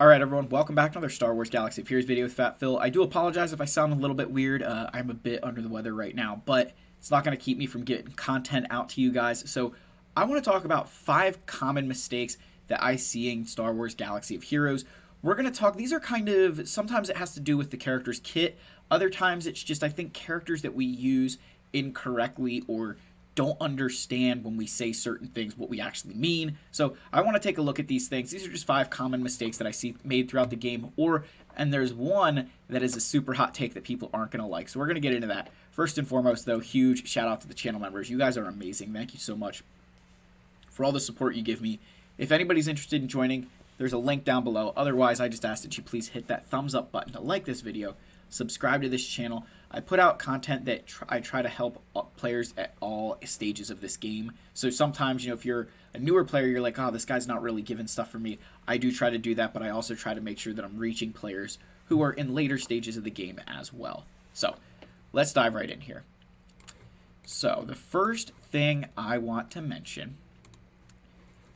Alright everyone, welcome back to another Star Wars Galaxy of Heroes video with Fat Phil. I do apologize if I sound a little bit weird. I'm a bit under the weather right now, but it's not going to keep me from getting content out to you guys. So I want to talk about 5 common mistakes that I see in Star Wars Galaxy of Heroes. We're going to talk, these are kind of, sometimes it has to do with the character's kit. Other times it's just, I think, characters that we use incorrectly or don't understand when we say certain things what we actually mean. So I want to take a look at these things. These are just 5 common mistakes that I see made throughout the game, and there's one that is a super hot take that people aren't going to like. So we're going to get into that. First and foremost, though, huge shout out to the channel members. You guys are amazing. Thank you so much for all the support you give me. If anybody's interested in joining, there's a link down below. Otherwise, I just ask that you please hit that thumbs up button to like this video, subscribe to this channel. I put out content that I try to help players at all stages of this game. So sometimes, if you're a newer player, you're like, oh, this guy's not really giving stuff for me. I do try to do that, but I also try to make sure that I'm reaching players who are in later stages of the game as well. So let's dive right in here. So the first thing I want to mention,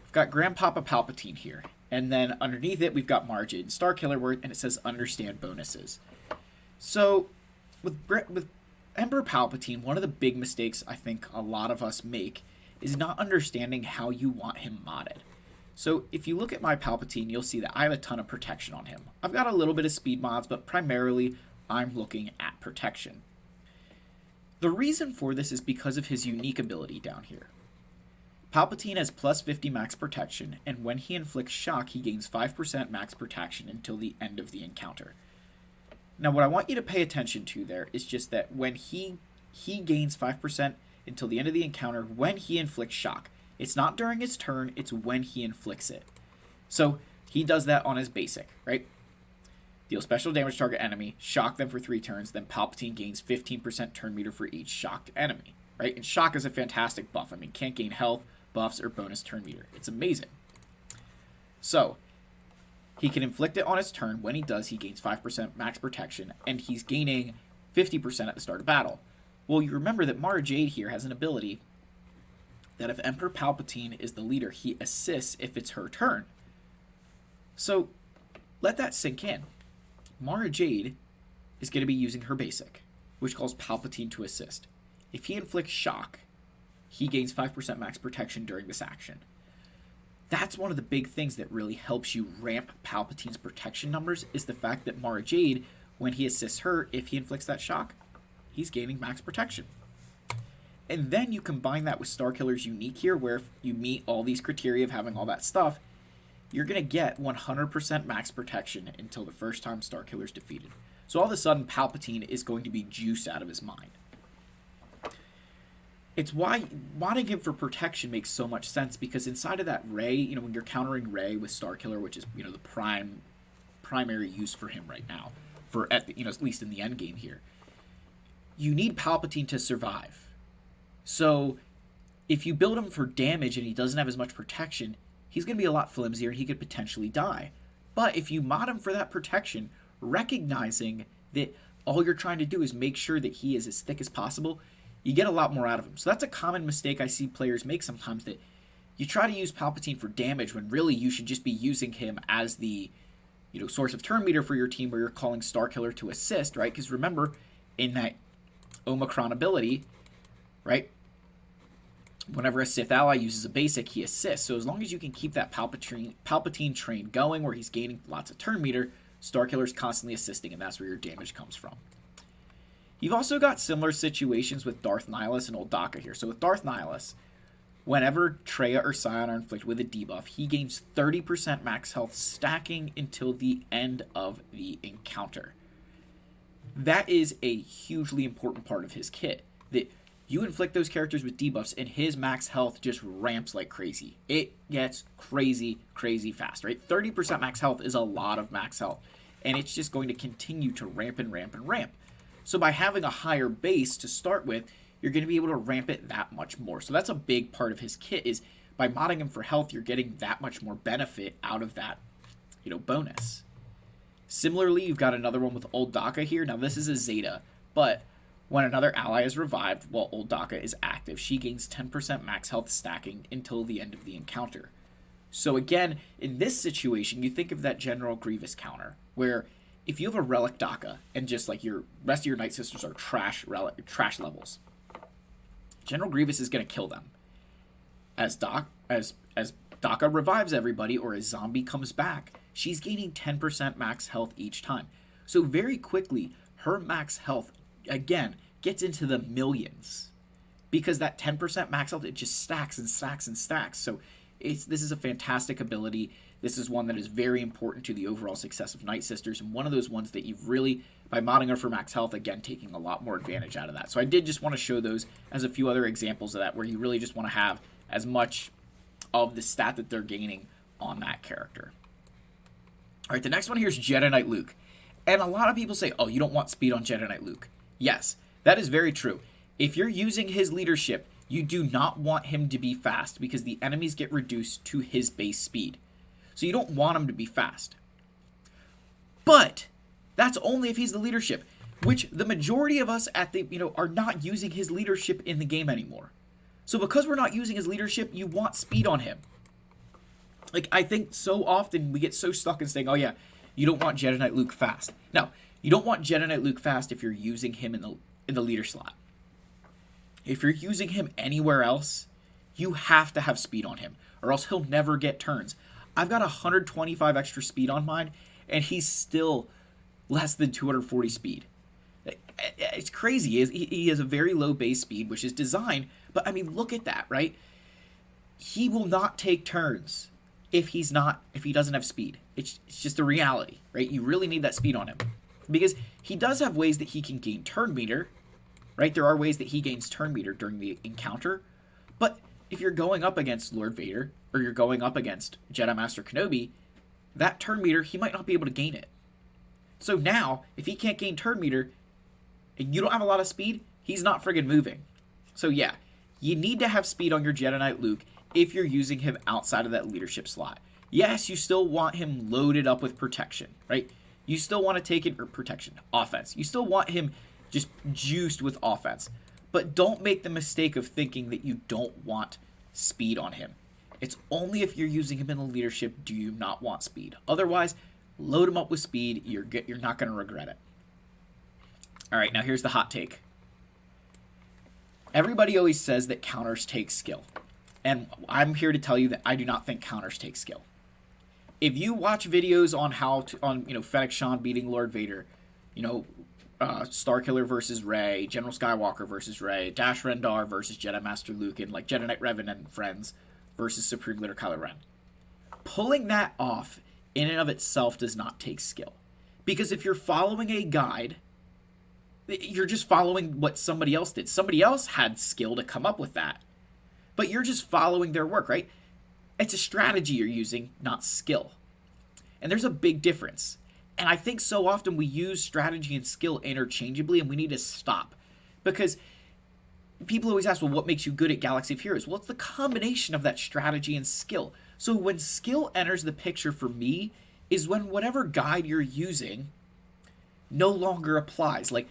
we've got Grandpapa Palpatine here. And then underneath it, we've got Mara Jade and Starkiller word, and it says understand bonuses. So with Emperor Palpatine, one of the big mistakes I think a lot of us make is not understanding how you want him modded. So if you look at my Palpatine, you'll see that I have a ton of protection on him. I've got a little bit of speed mods, but primarily I'm looking at protection. The reason for this is because of his unique ability down here. Palpatine has plus 50 max protection, and when he inflicts shock, he gains 5% max protection until the end of the encounter. Now, what I want you to pay attention to there is just that when he gains 5% until the end of the encounter when he inflicts shock. It's not during his turn, it's when he inflicts it. So he does that on his basic, right? Deal special damage to target enemy, shock them for 3 turns, then Palpatine gains 15% turn meter for each shocked enemy, right? And shock is a fantastic buff. I mean, can't gain health, buffs, or bonus turn meter. It's amazing. So he can inflict it on his turn. When he does, he gains 5% max protection, and he's gaining 50% at the start of battle. Well, you remember that Mara Jade here has an ability that if Emperor Palpatine is the leader, he assists if it's her turn. So let that sink in. Mara Jade is going to be using her basic, which calls Palpatine to assist. If he inflicts shock, he gains 5% max protection during this action. That's one of the big things that really helps you ramp Palpatine's protection numbers, is the fact that Mara Jade, when he assists her, if he inflicts that shock, he's gaining max protection. And then you combine that with Starkiller's unique here, where if you meet all these criteria of having all that stuff, you're going to get 100% max protection until the first time Starkiller's defeated. So all of a sudden, Palpatine is going to be juiced out of his mind. It's why wanting him for protection makes so much sense, because inside of that Rey, when you're countering Rey with Starkiller, which is, the primary use for him right now, for at least in the end game here, you need Palpatine to survive. So if you build him for damage and he doesn't have as much protection, he's going to be a lot flimsier and he could potentially die. But if you mod him for that protection, recognizing that all you're trying to do is make sure that he is as thick as possible, you get a lot more out of him. So that's a common mistake I see players make sometimes, that you try to use Palpatine for damage when really you should just be using him as the source of turn meter for your team, where you're calling Starkiller to assist, right? Because remember, in that Omicron ability, right, whenever a Sith ally uses a basic, he assists. So as long as you can keep that Palpatine train going, where he's gaining lots of turn meter, Starkiller's constantly assisting, and that's where your damage comes from. You've also got similar situations with Darth Nihilus and Old Daka here. So with Darth Nihilus, whenever Traya or Sion are inflicted with a debuff, he gains 30% max health stacking until the end of the encounter. That is a hugely important part of his kit, that you inflict those characters with debuffs and his max health just ramps like crazy. It gets crazy, crazy fast, right? 30% max health is a lot of max health, and it's just going to continue to ramp and ramp and ramp. So by having a higher base to start with, you're going to be able to ramp it that much more. So that's a big part of his kit, is by modding him for health, you're getting that much more benefit out of that, bonus. Similarly, you've got another one with Old Daka here. Now this is a Zeta, but when another ally is revived while Old Daka is active, she gains 10% max health stacking until the end of the encounter. So again, in this situation, you think of that General Grievous counter, where if you have a Relic Daka and just like your rest of your Night Sisters are trash levels, General Grievous is going to kill them. As Daka revives everybody or a zombie comes back, she's gaining 10% max health each time. So very quickly, her max health, again, gets into the millions. Because that 10% max health, it just stacks and stacks and stacks. So this is a fantastic ability. This is one that is very important to the overall success of Night Sisters, and one of those ones that you've really, by modding her for max health, again, taking a lot more advantage out of that. So I did just want to show those as a few other examples of that, where you really just want to have as much of the stat that they're gaining on that character. All right, the next one here is Jedi Knight Luke. And a lot of people say, oh, you don't want speed on Jedi Knight Luke. Yes, that is very true. If you're using his leadership, you do not want him to be fast because the enemies get reduced to his base speed. So you don't want him to be fast. But that's only if he's the leadership, which the majority of us are not using his leadership in the game anymore. So because we're not using his leadership, you want speed on him. Like, I think so often we get so stuck in saying, oh yeah, you don't want Jedi Knight Luke fast. No, you don't want Jedi Knight Luke fast if you're using him in the leader slot. If you're using him anywhere else, you have to have speed on him, or else he'll never get turns. I've got 125 extra speed on mine, and he's still less than 240 speed. It's crazy. He has a very low base speed, which is designed, but I mean, look at that, right? He will not take turns if he doesn't have speed. It's just a reality, right? You really need that speed on him, because he does have ways that he can gain turn meter, right? There are ways that he gains turn meter during the encounter, but if you're going up against Lord Vader, or you're going up against Jedi Master Kenobi, that turn meter, he might not be able to gain it. So now, if he can't gain turn meter, and you don't have a lot of speed, he's not friggin' moving. So yeah, you need to have speed on your Jedi Knight Luke if you're using him outside of that leadership slot. Yes, you still want him loaded up with protection, right? You still want to take it, or protection, offense. You still want him just juiced with offense. But don't make the mistake of thinking that you don't want speed on him. It's only if you're using him in the leadership do you not want speed. Otherwise, load him up with speed. You're not going to regret it. All right, now here's the hot take. Everybody always says that counters take skill. And I'm here to tell you that I do not think counters take skill. If you watch videos on Fennec Shand beating Lord Vader, Starkiller versus Rey, General Skywalker versus Rey, Dash Rendar versus Jedi Master Luke, and like Jedi Knight Revan and friends versus Supreme Leader Kylo Ren. Pulling that off in and of itself does not take skill. Because if you're following a guide, you're just following what somebody else did. Somebody else had skill to come up with that. But you're just following their work, right? It's a strategy you're using, not skill. And there's a big difference. And I think so often we use strategy and skill interchangeably, and we need to stop. Because people always ask, well, what makes you good at Galaxy of Heroes? Well, it's the combination of that strategy and skill. So when skill enters the picture for me is when whatever guide you're using no longer applies. Like,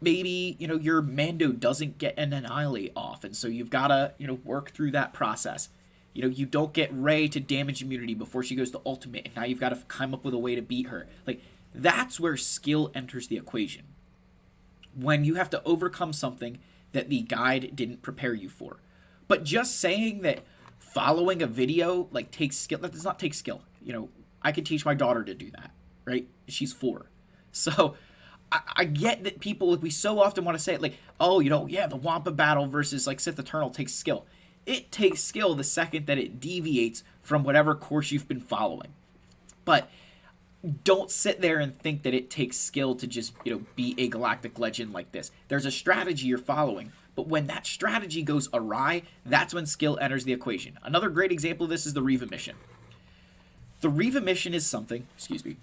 maybe, your Mando doesn't get an Annihilate off, and so you've got to, work through that process. You don't get Rey to damage immunity before she goes to ultimate, and now you've got to come up with a way to beat her. Like, that's where skill enters the equation. When you have to overcome something that the guide didn't prepare you for. But just saying that following a video, takes skill, that does not take skill. I could teach my daughter to do that, right? She's 4. So I get that we so often want to say it the Wampa battle versus Sith Eternal takes skill. It takes skill the second that it deviates from whatever course you've been following. But don't sit there and think that it takes skill to just, be a galactic legend like this. There's a strategy you're following, but when that strategy goes awry, that's when skill enters the equation. Another great example of this is the Reva mission. The Reva mission is something, excuse me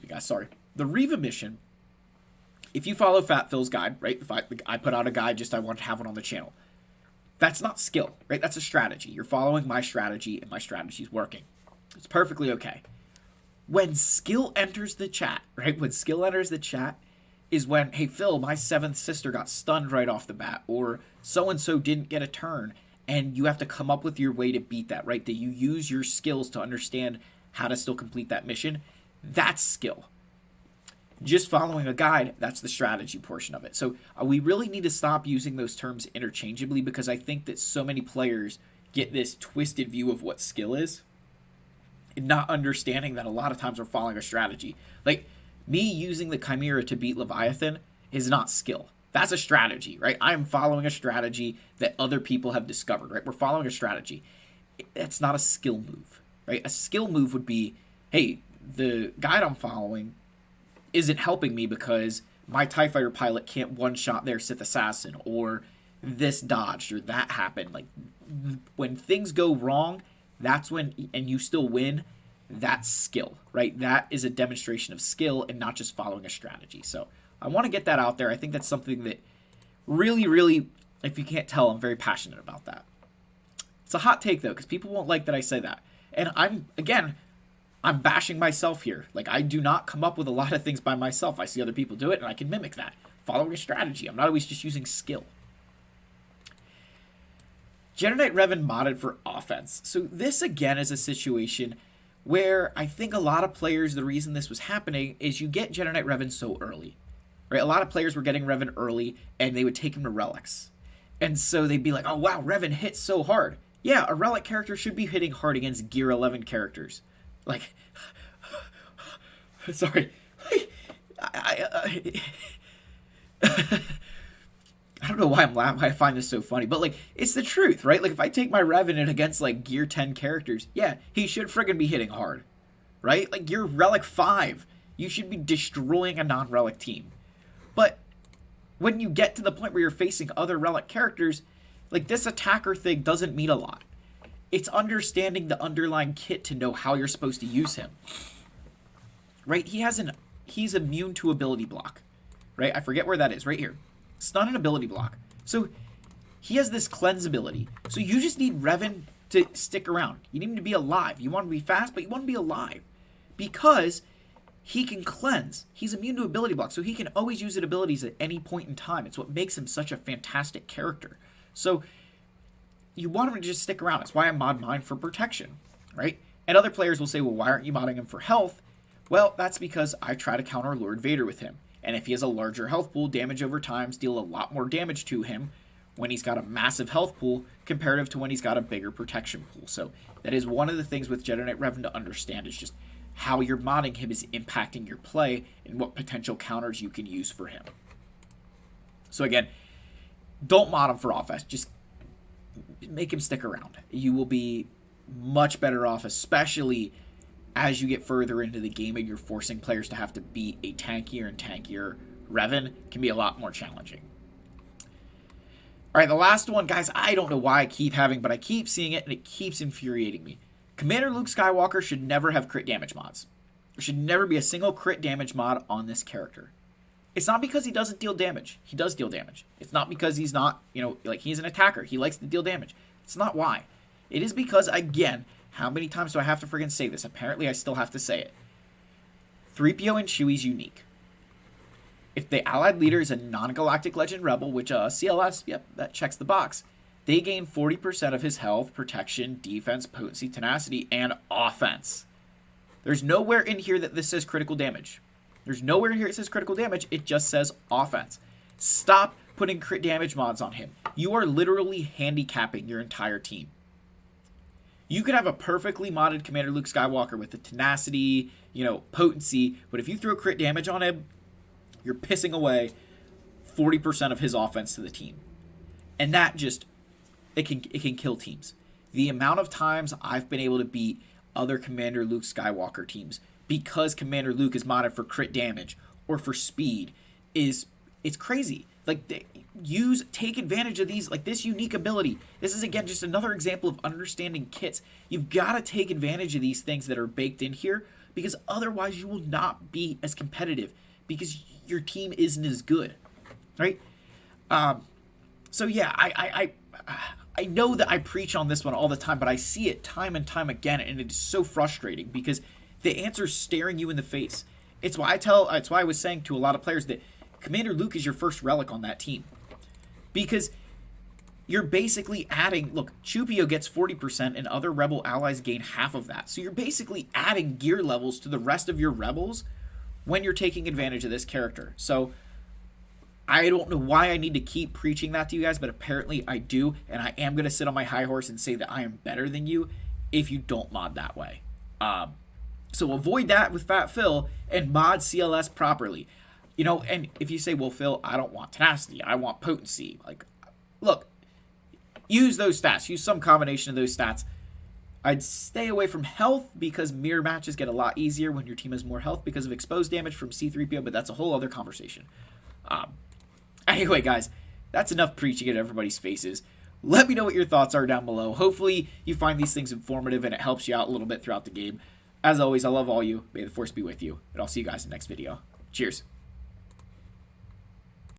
guys, sorry. The Reva mission, if you follow Fat Phil's guide, right? I put out a guide, I want to have one on the channel. That's not skill, right? That's a strategy. You're following my strategy, and my strategy's working. It's perfectly okay. When skill enters the chat, right? When skill enters the chat is when, hey, Phil, my 7th sister got stunned right off the bat, or so-and-so didn't get a turn, and you have to come up with your way to beat that, right? That you use your skills to understand how to still complete that mission. That's skill. Just following a guide, that's the strategy portion of it. So we really need to stop using those terms interchangeably, because I think that so many players get this twisted view of what skill is, and not understanding that a lot of times we're following a strategy. Like, me using the Chimera to beat Leviathan is not skill. That's a strategy, right? I'm following a strategy that other people have discovered, right? We're following a strategy. That's not a skill move, right? A skill move would be, hey, the guide I'm following isn't helping me because my TIE Fighter pilot can't one-shot their Sith Assassin, or this dodged, or that happened. Like, when things go wrong, that's when, and you still win, that's skill, right? That is a demonstration of skill and not just following a strategy. So I want to get that out there. I think that's something that really, really, if you can't tell, I'm very passionate about that. It's a hot take, though, because people won't like that I say that. And I'm bashing myself here. Like, I do not come up with a lot of things by myself. I see other people do it, and I can mimic that. Following a strategy. I'm not always just using skill. Jedi Knight Revan modded for offense. So this, again, is a situation where I think a lot of players, the reason this was happening is you get Jedi Knight Revan so early. Right? A lot of players were getting Revan early, and they would take him to relics. And so they'd be like, oh, wow, Revan hits so hard. Yeah, a relic character should be hitting hard against Gear 11 characters. Like, sorry, I don't know why I'm laughing. I find this so funny, but like, it's the truth, right? Like, if I take my Revenant against like Gear 10 characters, yeah, he should friggin' be hitting hard, right? Like, you're Relic 5, you should be destroying a non-Relic team. But when you get to the point where you're facing other Relic characters, like, this attacker thing doesn't mean a lot. It's understanding the underlying kit to know how you're supposed to use him. Right? He's immune to ability block. Right? I forget where that is. Right here. It's not an ability block. So he has this cleanse ability. So you just need Revan to stick around. You need him to be alive. You want him to be fast, but you want him to be alive. Because he can cleanse. He's immune to ability block. So he can always use his abilities at any point in time. It's what makes him such a fantastic character. So you want him to just stick around. That's why I mod mine for protection, right? And other players will say, well, why aren't you modding him for health? Well, that's because I try to counter Lord Vader with him. And if he has a larger health pool, damage over time, deal a lot more damage to him when he's got a massive health pool comparative to when he's got a bigger protection pool. So that is one of the things with Jedi Knight Revan to understand, is just how you're modding him is impacting your play and what potential counters you can use for him. So again, don't mod him for offense. Just make him stick around. You will be much better off, especially as you get further into the game and you're forcing players to have to beat a tankier and tankier Revan. Can be a lot more challenging. All right, the last one, guys, I don't know why I keep having, but I keep seeing it and it keeps infuriating me. Commander Luke Skywalker should never have crit damage mods. There should never be a single crit damage mod on this character. It's not because he doesn't deal damage. He does deal damage. It's not because he's not, like, he's an attacker. He likes to deal damage. It's not why. It is because, again, how many times do I have to friggin' say this? Apparently, I still have to say it. 3PO and Chewie's unique. If the allied leader is a non-galactic legend rebel, which CLS, yep, that checks the box, they gain 40% of his health, protection, defense, potency, tenacity, and offense. There's nowhere in here that this says critical damage. There's nowhere in here it says critical damage. It just says offense. Stop putting crit damage mods on him. You are literally handicapping your entire team. You could have a perfectly modded Commander Luke Skywalker with the tenacity, potency, but if you throw crit damage on him, you're pissing away 40% of his offense to the team. And that just, it can kill teams. The amount of times I've been able to beat other Commander Luke Skywalker teams because Commander Luke is modded for crit damage or for speed it's crazy. Like, take advantage of these, like this unique ability. This is, again, just another example of understanding kits. You've got to take advantage of these things that are baked in here, because otherwise you will not be as competitive because your team isn't as good, right? So yeah, I know that I preach on this one all the time, but I see it time and time again, and it is so frustrating because the answer's staring you in the face. It's why I was saying to a lot of players that Commander Luke is your first relic on that team. Because you're basically adding, look, Chupio gets 40% and other rebel allies gain half of that. So you're basically adding gear levels to the rest of your rebels when you're taking advantage of this character. So I don't know why I need to keep preaching that to you guys, but apparently I do, and I am going to sit on my high horse and say that I am better than you if you don't mod that way. So avoid that with Fat Phil and mod CLS properly. You know, and if you say, well, Phil, I don't want tenacity, I want potency. Like, look, use those stats. Use some combination of those stats. I'd stay away from health because mirror matches get a lot easier when your team has more health because of exposed damage from C-3PO, but that's a whole other conversation. Anyway, guys, that's enough preaching at everybody's faces. Let me know what your thoughts are down below. Hopefully you find these things informative and it helps you out a little bit throughout the game. As always, I love all you. May the Force be with you, and I'll see you guys in the next video. Cheers.